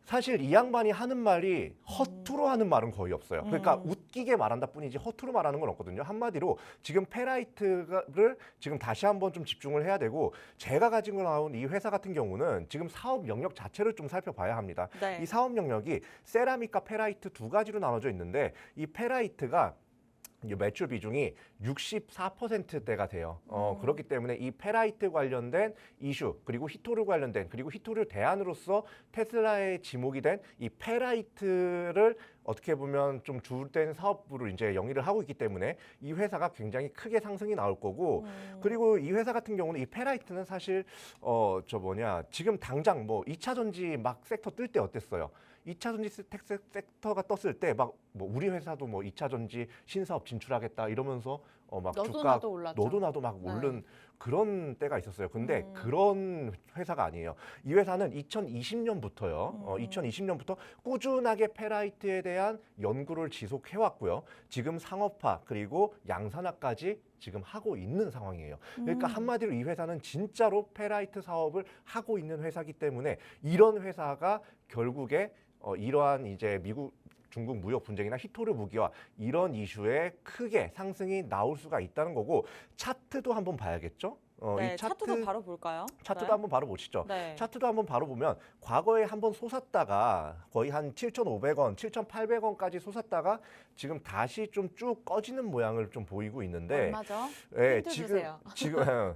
사실 이 양반이 하는 말이 허투루 하는 말은 거의 없어요. 그러니까 웃기게 말한다 뿐이지 허투루 말하는 건 없거든요. 한마디로 지금 페라이트를 지금 다시 한번 좀 집중을 해야 되고 제가 가지고 나온 이 회사 같은 경우는 지금 사업 영역 자체를 좀 살펴봐야 합니다. 네. 이 사업 영역이 세라믹과 페라이트 두 가지로 나눠져 있는데 이 페라이트가 매출 비중이 64%대가 돼요. 그렇기 때문에 이 페라이트 관련된 이슈 그리고 히토류 관련된 그리고 히토류 대안으로서 테슬라의 지목이 된 이 페라이트를 어떻게 보면 좀 주된 사업부를 이제 영위를 하고 있기 때문에 이 회사가 굉장히 크게 상승이 나올 거고 그리고 이 회사 같은 경우는 이 페라이트는 사실 지금 당장 뭐 2차 전지 막 섹터 뜰 때 어땠어요? 2차 전지 섹터가 떴을 때 막 뭐 우리 회사도 뭐 2차 전지 신사업 진출하겠다 이러면서 막 너도 주가 나도 올랐죠. 너도 나도 막 네. 오른 그런 때가 있었어요. 근데 그런 회사가 아니에요. 이 회사는 2020년부터요. 2020년부터 꾸준하게 페라이트에 대한 연구를 지속해 왔고요. 지금 상업화 그리고 양산화까지 지금 하고 있는 상황이에요. 그러니까 한마디로 이 회사는 진짜로 페라이트 사업을 하고 있는 회사이기 때문에 이런 회사가 결국에 이러한 이제 미국 중국 무역 분쟁이나 히토류 무기와 이런 이슈에 크게 상승이 나올 수가 있다는 거고 차트도 한번 봐야겠죠. 네, 이 차트도 바로 볼까요? 차트도 네. 한번 바로 보시죠. 네. 차트도 한번 바로 보면 과거에 한번 솟았다가 거의 한 7,500원, 7,800원까지 솟았다가 지금 다시 좀 쭉 꺼지는 모양을 좀 보이고 있는데 얼마죠? 예, 힌트 주세요. 지금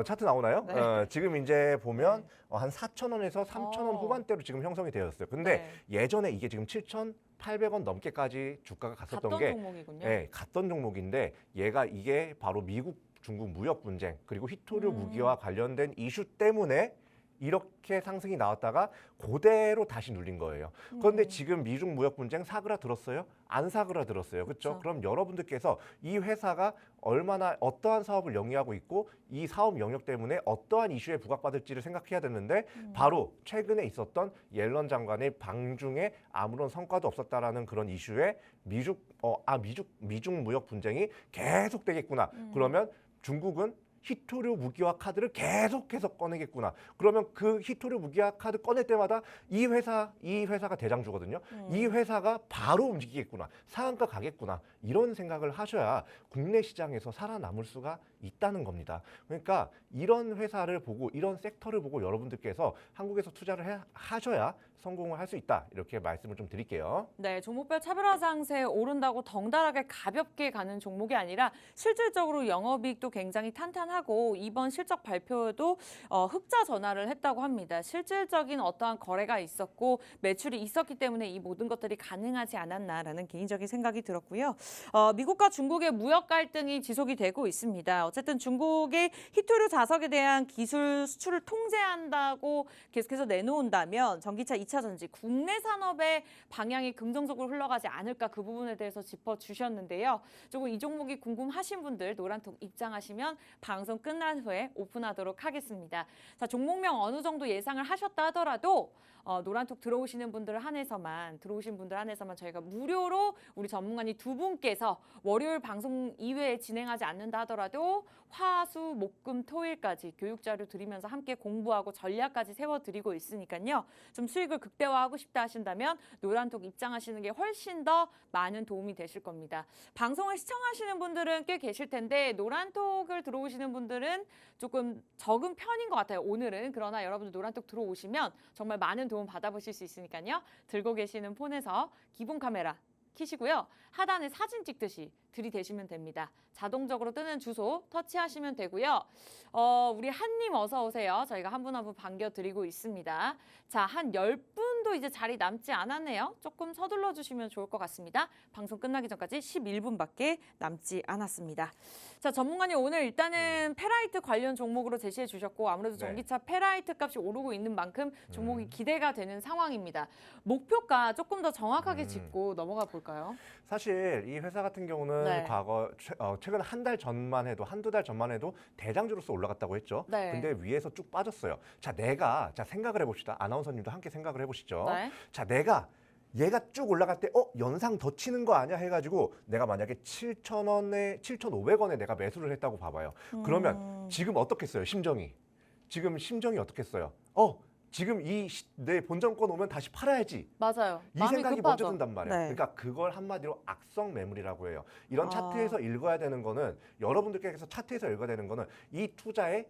차트 나오나요? 네. 지금 이제 보면 네. 한 4,000원에서 3,000원 후반대로 지금 형성이 되었어요. 근데 네. 예전에 이게 지금 7,800원 넘게까지 주가가 갔었던 갔던 게 종목이군요. 예, 갔던 종목인데 이게 바로 미국 중국 무역 분쟁 그리고 히토류 무기와 관련된 이슈 때문에 이렇게 상승이 나왔다가 그대로 다시 눌린 거예요. 그런데 지금 미중 무역 분쟁 사그라들었어요? 안 사그라들었어요. 그렇죠? 그렇죠. 그럼 여러분들께서 이 회사가 얼마나 어떠한 사업을 영위하고 있고 이 사업 영역 때문에 어떠한 이슈에 부각받을지를 생각해야 되는데 바로 최근에 있었던 옐런 장관의 방중에 아무런 성과도 없었다라는 그런 이슈에 미중 무역 분쟁이 계속되겠구나. 그러면 중국은 히토류 무기화 카드를 계속해서 꺼내겠구나. 그러면 그 히토류 무기화 카드 꺼낼 때마다 이 회사가 대장주거든요. 이 회사가 바로 움직이겠구나. 상한가 가겠구나. 이런 생각을 하셔야 국내 시장에서 살아남을 수가 있다는 겁니다. 그러니까 이런 회사를 보고 이런 섹터를 보고 여러분들께서 한국에서 투자를 하셔야 성공을 할 수 있다. 이렇게 말씀을 좀 드릴게요. 네, 종목별 차별화 상세 오른다고 덩달아게 가볍게 가는 종목이 아니라 실질적으로 영업이익도 굉장히 탄탄하고 이번 실적 발표도 흑자 전환을 했다고 합니다. 실질적인 어떠한 거래가 있었고 매출이 있었기 때문에 이 모든 것들이 가능하지 않았나라는 개인적인 생각이 들었고요. 미국과 중국의 무역 갈등이 지속이 되고 있습니다. 어쨌든 중국의 히토류 자석에 대한 기술 수출을 통제한다고 계속해서 내놓는다면 전기차 2차 전지 국내 산업의 방향이 긍정적으로 흘러가지 않을까 그 부분에 대해서 짚어주셨는데요. 조금 이 종목이 궁금하신 분들 노란톡 입장하시면 방송 끝난 후에 오픈하도록 하겠습니다. 자, 종목명 어느 정도 예상을 하셨다 하더라도 노란톡 들어오신 분들 한해서만 저희가 무료로 우리 전문가님 두 분께서 월요일 방송 이외에 진행하지 않는다 하더라도 화, 수, 목, 금, 토일까지 교육 자료 드리면서 함께 공부하고 전략까지 세워드리고 있으니까요. 좀 수익을 극대화하고 싶다 하신다면 노란톡 입장하시는 게 훨씬 더 많은 도움이 되실 겁니다. 방송을 시청하시는 분들은 꽤 계실 텐데 노란톡을 들어오시는 분들은 조금 적은 편인 것 같아요. 오늘은. 그러나 여러분들 노란톡 들어오시면 정말 많은 도움 받아보실 수 있으니까요. 들고 계시는 폰에서 기본 카메라 키시고요. 하단에 사진 찍듯이 들이대시면 됩니다. 자동적으로 뜨는 주소 터치하시면 되고요. 우리 한님 어서 오세요. 저희가 한 분 한 분 반겨드리고 있습니다. 자, 한 10분 그래도 이제 자리 남지 않았네요. 조금 서둘러 주시면 좋을 것 같습니다. 방송 끝나기 전까지 11분밖에 남지 않았습니다. 자, 전문가님 오늘 일단은 페라이트 관련 종목으로 제시해 주셨고 아무래도 네. 전기차 페라이트 값이 오르고 있는 만큼 종목이 기대가 되는 상황입니다. 목표가 조금 더 정확하게 짚고 넘어가 볼까요? 사실 이 회사 같은 경우는 네. 최근 한 달 전만 해도 한두 달 전만 해도 대장주로서 올라갔다고 했죠. 네. 근데 위에서 쭉 빠졌어요. 자, 생각을 해봅시다. 아나운서님도 함께 생각을 해보시죠. 네. 자, 얘가 쭉 올라갈 때 연상 더 치는 거 아니야 해가지고 내가 만약에 7,500원에 내가 매수를 했다고 봐봐요. 그러면 지금 어떻겠어요? 지금 심정이 어떻겠어요? 지금 내 본전권 오면 다시 팔아야지. 맞아요. 이 마음이 생각이 급하죠. 먼저 든단 말이에요. 네. 그러니까 그걸 한마디로 악성 매물이라고 해요. 이런 아. 차트에서 읽어야 되는 거는 여러분들께서 차트에서 읽어야 되는 거는 이 투자의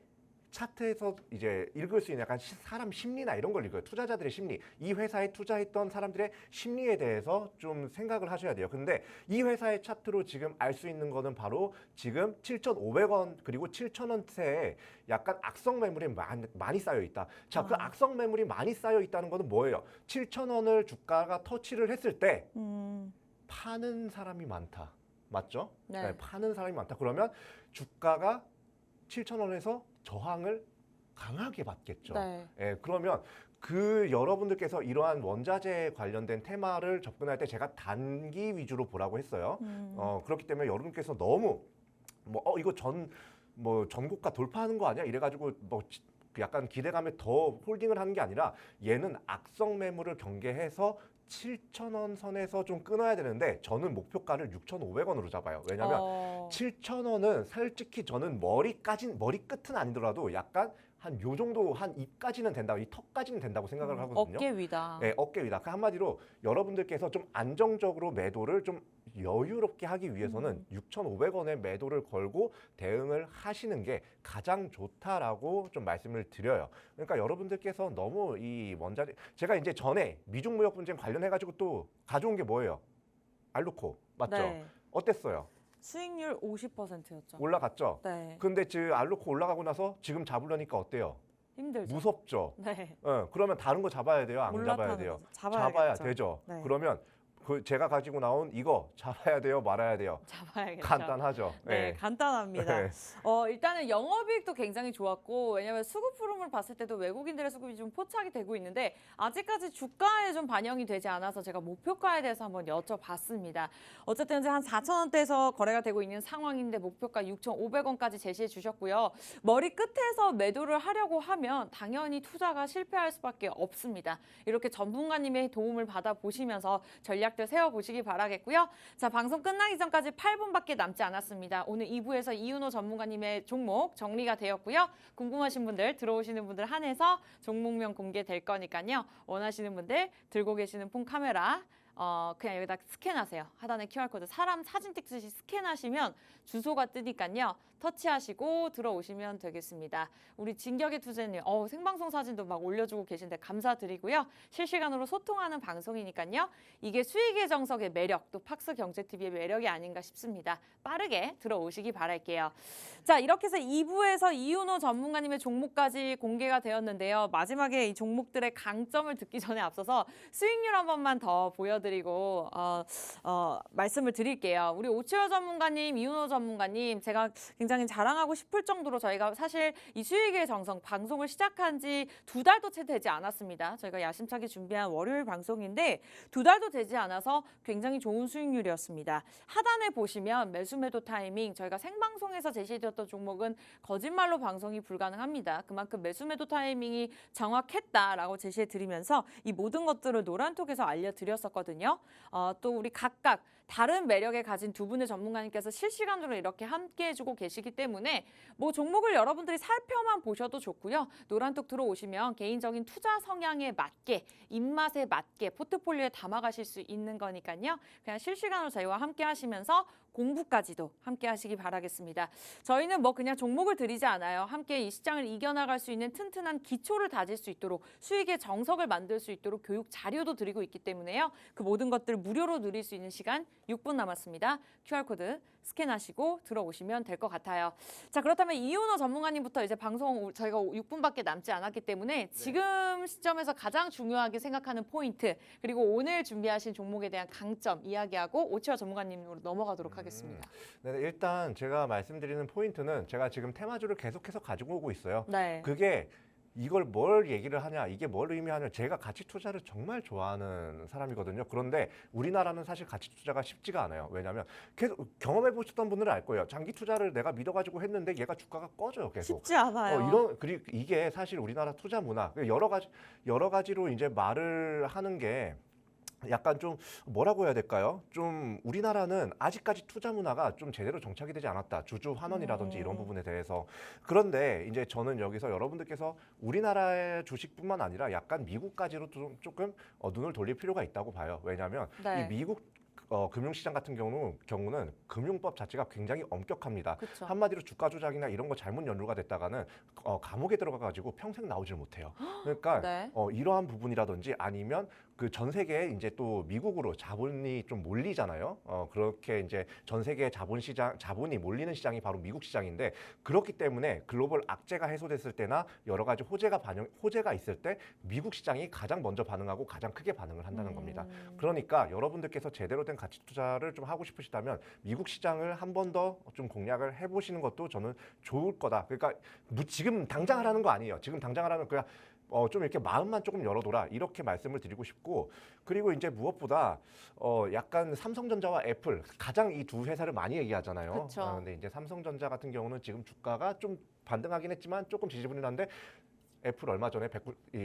차트에서 이제 읽을 수 있는 약간 사람 심리나 이런 걸 읽어요. 투자자들의 심리. 이 회사에 투자했던 사람들의 심리에 대해서 좀 생각을 하셔야 돼요. 근데 이 회사의 차트로 지금 알 수 있는 거는 바로 지금 7,500원 그리고 7,000원대에 약간 악성 매물이 많이 쌓여 있다. 자, 그 악성 매물이 많이 쌓여 있다는 거는 뭐예요? 7,000원을 주가가 터치를 했을 때 파는 사람이 많다. 맞죠? 네. 파는 사람이 많다. 그러면 주가가 7,000원에서 저항을 강하게 받겠죠. 네. 그러면 여러분들께서 이러한 원자재 관련된 테마를 접근할 때 제가 단기 위주로 보라고 했어요. 그렇기 때문에 여러분께서 너무 이거 전고가 돌파하는 거 아니야? 이래가지고 약간 기대감에 더 홀딩을 하는 게 아니라 얘는 악성 매물을 경계해서 7,000원 선에서 좀 끊어야 되는데 저는 목표가를 6,500원으로 잡아요. 왜냐하면 7,000원은 솔직히 저는 머리 끝은 아니더라도 약간 한 요 정도 한 입까지는 된다고 이 턱까지는 된다고 생각을 하거든요. 어깨 위다. 네, 어깨 위다. 그 한마디로 여러분들께서 좀 안정적으로 매도를 좀 여유롭게 하기 위해서는 6,500원의 매도를 걸고 대응을 하시는 게 가장 좋다라고 좀 말씀을 드려요. 그러니까 여러분들께서 너무 이 원자재 제가 이제 전에 미중 무역 분쟁 관련해 가지고 또 가져온 게 뭐예요? 알루코 맞죠? 네. 어땠어요? 수익률 50%였죠. 올라갔죠? 네. 근데 알루코 올라가고 나서 지금 잡으려니까 어때요? 힘들죠. 무섭죠? 네. 그러면 다른 거 잡아야 돼요? 안 잡아야 올라타는 돼요? 거죠. 잡아야 되죠. 네. 그러면 제가 가지고 나온 이거 잡아야 돼요? 말아야 돼요? 잡아야겠죠. 간단하죠. 네, 간단합니다. 네. 일단은 영업이익도 굉장히 좋았고 왜냐하면 수급 흐름을 봤을 때도 외국인들의 수급이 좀 포착이 되고 있는데 아직까지 주가에 좀 반영이 되지 않아서 제가 목표가에 대해서 한번 여쭤봤습니다. 어쨌든 이제 한 4,000원대에서 거래가 되고 있는 상황인데 목표가 6,500원까지 제시해 주셨고요. 머리 끝에서 매도를 하려고 하면 당연히 투자가 실패할 수밖에 없습니다. 이렇게 전문가님의 도움을 받아보시면서 전략들 세워보시기 바라겠고요. 자, 방송 끝나기 전까지 8분밖에 남지 않았습니다. 오늘 2부에서 이윤호 전문가님의 종목 정리가 되었고요. 궁금하신 분들, 들어오시는 분들 한해서 종목명 공개될 거니까요. 원하시는 분들 들고 계시는 폰 카메라 그냥 여기다 스캔하세요. 하단에 QR코드 사람 사진 찍듯이 스캔하시면 주소가 뜨니까요. 터치하시고 들어오시면 되겠습니다. 우리 진격의 투자님 생방송 사진도 막 올려주고 계신데 감사드리고요. 실시간으로 소통하는 방송이니까요. 이게 수익의 정석의 매력, 또 팍스경제TV의 매력이 아닌가 싶습니다. 빠르게 들어오시기 바랄게요. 자, 이렇게 해서 2부에서 이윤호 전문가님의 종목까지 공개가 되었는데요. 마지막에 이 종목들의 강점을 듣기 전에 앞서서 수익률 한 번만 더 보여드리고 말씀을 드릴게요. 우리 오치열 전문가님, 이윤호 전문가님 제가 굉장히 자랑하고 싶을 정도로 저희가 사실 이 수익의 정성 방송을 시작한 지 2달도 채 되지 않았습니다. 저희가 야심차게 준비한 월요일 방송인데 2달도 되지 않아서 굉장히 좋은 수익률이었습니다. 하단에 보시면 매수 매도 타이밍 저희가 생방송에서 제시해드렸던 종목은 거짓말로 방송이 불가능합니다. 그만큼 매수 매도 타이밍이 정확했다라고 제시해드리면서 이 모든 것들을 노란톡에서 알려드렸었거든요. 또 우리 각각 다른 매력에 가진 두 분의 전문가님께서 실시간으로 이렇게 함께해주고 계시기 때문에 종목을 여러분들이 살펴만 보셔도 좋고요. 노란톡 들어오시면 개인적인 투자 성향에 맞게 입맛에 맞게 포트폴리오에 담아가실 수 있는 거니까요. 그냥 실시간으로 저희와 함께 하시면서 공부까지도 함께 하시기 바라겠습니다. 저희는 그냥 종목을 드리지 않아요. 함께 이 시장을 이겨나갈 수 있는 튼튼한 기초를 다질 수 있도록 수익의 정석을 만들 수 있도록 교육 자료도 드리고 있기 때문에요. 그 모든 것들을 무료로 누릴 수 있는 시간 6분 남았습니다. QR코드 스캔하시고 들어오시면 될 것 같아요. 자, 그렇다면 이윤호 전문가님부터 이제 방송 저희가 6분밖에 남지 않았기 때문에 지금 시점에서 가장 중요하게 생각하는 포인트 그리고 오늘 준비하신 종목에 대한 강점 이야기하고 오치환 전문가님으로 넘어가도록 하겠습니다. 네, 일단 제가 말씀드리는 포인트는 제가 지금 테마주를 계속해서 가지고 오고 있어요. 네. 그게 이걸 뭘 얘기를 하냐, 이게 뭘 의미하냐, 제가 가치 투자를 정말 좋아하는 사람이거든요. 그런데 우리나라는 사실 가치 투자가 쉽지가 않아요. 왜냐하면 계속 경험해 보셨던 분들은 알 거예요. 장기 투자를 내가 믿어가지고 했는데 얘가 주가가 꺼져요, 계속. 쉽지 않아요. 그리고 이게 사실 우리나라 투자 문화 여러 가지로 이제 말을 하는 게 약간 좀 뭐라고 해야 될까요? 좀 우리나라는 아직까지 투자 문화가 좀 제대로 정착이 되지 않았다. 주주 환원이라든지 이런 부분에 대해서. 그런데 이제 저는 여기서 여러분들께서 우리나라의 주식뿐만 아니라 약간 미국까지로 조금 눈을 돌릴 필요가 있다고 봐요. 왜냐하면 네. 이 미국 금융시장 같은 경우는 금융법 자체가 굉장히 엄격합니다. 그쵸. 한마디로 주가 조작이나 이런 거 잘못 연루가 됐다가는 감옥에 들어가가지고 평생 나오질 못해요. 그러니까 네. 이러한 부분이라든지 아니면 그 전 세계에 이제 또 미국으로 자본이 좀 몰리잖아요. 그렇게 이제 전 세계 자본이 몰리는 시장이 바로 미국 시장인데 그렇기 때문에 글로벌 악재가 해소됐을 때나 여러 가지 호재가 있을 때 미국 시장이 가장 먼저 반응하고 가장 크게 반응을 한다는 겁니다. 그러니까 여러분들께서 제대로 된 가치 투자를 좀 하고 싶으시다면 미국 시장을 한 번 더 좀 공략을 해보시는 것도 저는 좋을 거다. 그러니까 지금 당장 하라는 거 아니에요. 지금 당장 하라는 그냥 좀 이렇게 마음만 조금 열어둬라 이렇게 말씀을 드리고 싶고 그리고 이제 무엇보다 약간 삼성전자와 애플 가장 이 두 회사를 많이 얘기하잖아요. 그쵸. 근데 이제 삼성전자 같은 경우는 지금 주가가 좀 반등하긴 했지만 조금 지지부진한데 애플 얼마 전에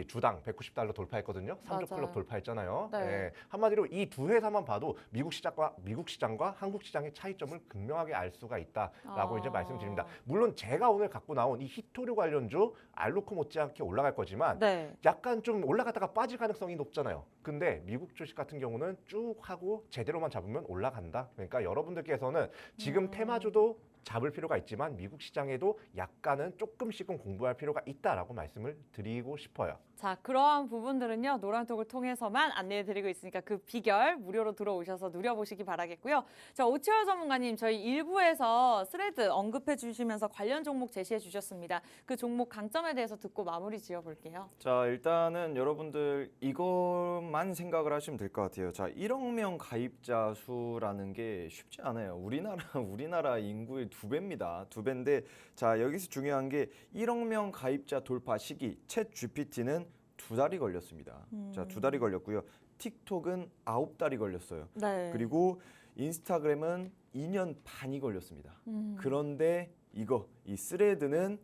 주당 $190 돌파했거든요. 3조 맞아요. 클럽 돌파했잖아요. 네. 예, 한마디로 이 두 회사만 봐도 미국 시장과 한국 시장의 차이점을 극명하게 알 수가 있다라고 이제 말씀드립니다. 물론 제가 오늘 갖고 나온 이 히토류 관련주 알루코 못지않게 올라갈 거지만 네. 약간 좀 올라갔다가 빠질 가능성이 높잖아요. 근데 미국 주식 같은 경우는 쭉 하고 제대로만 잡으면 올라간다. 그러니까 여러분들께서는 지금 테마주도 잡을 필요가 있지만 미국 시장에도 약간은 조금씩은 공부할 필요가 있다라고 말씀을 드리고 싶어요. 자, 그러한 부분들은요, 노란톡을 통해서만 안내해드리고 있으니까 그 비결 무료로 들어오셔서 누려보시기 바라겠고요. 자, 오치환 전문가님, 저희 1부에서 스레드 언급해 주시면서 관련 종목 제시해 주셨습니다. 그 종목 강점에 대해서 듣고 마무리 지어볼게요. 자, 일단은 여러분들 이것만 생각을 하시면 될 것 같아요. 자, 1억 명 가입자 수라는 게 쉽지 않아요. 우리나라 인구의 2배입니다. 2배인데 자, 여기서 중요한 게 1억 명 가입자 돌파 시기 챗 GPT는 2달이 걸렸습니다. 자, 2달이 걸렸고요. 틱톡은 9달이 걸렸어요. 네. 그리고 인스타그램은 2년 반이 걸렸습니다. 그런데 이 스레드는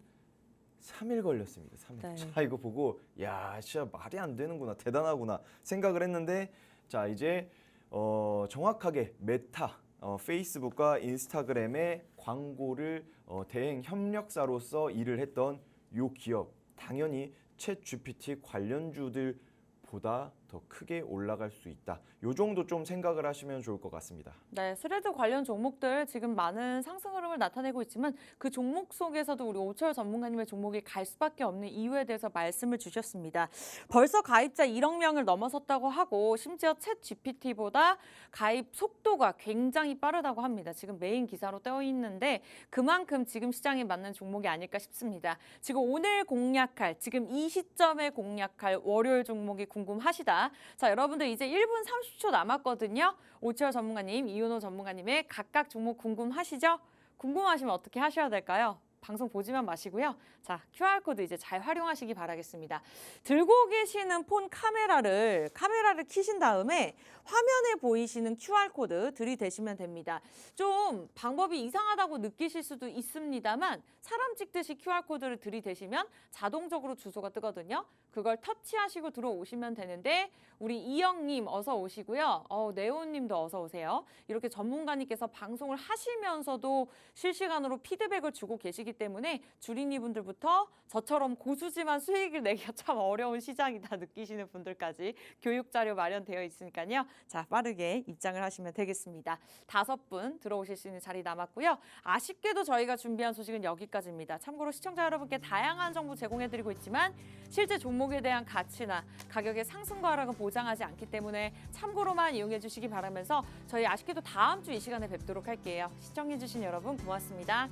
3일 걸렸습니다. 3일. 네. 자, 이거 보고 야, 진짜 말이 안 되는구나. 대단하구나 생각을 했는데 자, 이제 정확하게 메타 페이스북과 인스타그램의 광고를 대행 협력사로서 일을 했던 요 기업 당연히 챗 GPT 관련주들보다 더 크게 올라갈 수 있다. 요 정도 좀 생각을 하시면 좋을 것 같습니다. 네, 스레드 관련 종목들 지금 많은 상승 흐름을 나타내고 있지만 그 종목 속에서도 우리 오철 전문가님의 종목이 갈 수밖에 없는 이유에 대해서 말씀을 주셨습니다. 벌써 가입자 1억 명을 넘어섰다고 하고 심지어 챗 GPT보다 가입 속도가 굉장히 빠르다고 합니다. 지금 메인 기사로 떠 있는데 그만큼 지금 시장에 맞는 종목이 아닐까 싶습니다. 지금 오늘 공략할, 지금 이 시점에 공략할 월요일 종목이 궁금하시다. 자, 여러분들 이제 1분 30초 남았거든요. 오치환 전문가님, 이윤호 전문가님의 각각 종목 궁금하시죠? 궁금하시면 어떻게 하셔야 될까요? 방송 보지만 마시고요. 자, QR코드 이제 잘 활용하시기 바라겠습니다. 들고 계시는 폰 카메라를 켜신 다음에 화면에 보이시는 QR코드 들이대시면 됩니다. 좀 방법이 이상하다고 느끼실 수도 있습니다만 사람 찍듯이 QR코드를 들이대시면 자동적으로 주소가 뜨거든요. 그걸 터치하시고 들어오시면 되는데 우리 이영님 어서 오시고요. 네오님도 어서 오세요. 이렇게 전문가님께서 방송을 하시면서도 실시간으로 피드백을 주고 계시기 때문에 주린이분들부터 저처럼 고수지만 수익을 내기가 참 어려운 시장이다 느끼시는 분들까지 교육자료 마련되어 있으니까요. 자, 빠르게 입장을 하시면 되겠습니다. 5분 들어오실 수 있는 자리 남았고요. 아쉽게도 저희가 준비한 소식은 여기까지입니다. 참고로 시청자 여러분께 다양한 정보 제공해드리고 있지만 실제 종목 종목에 대한 가치나 가격의 상승과 하락은 보장하지 않기 때문에 참고로만 이용해 주시기 바라면서 저희 아쉽게도 다음 주 이 시간에 뵙도록 할게요. 시청해 주신 여러분 고맙습니다.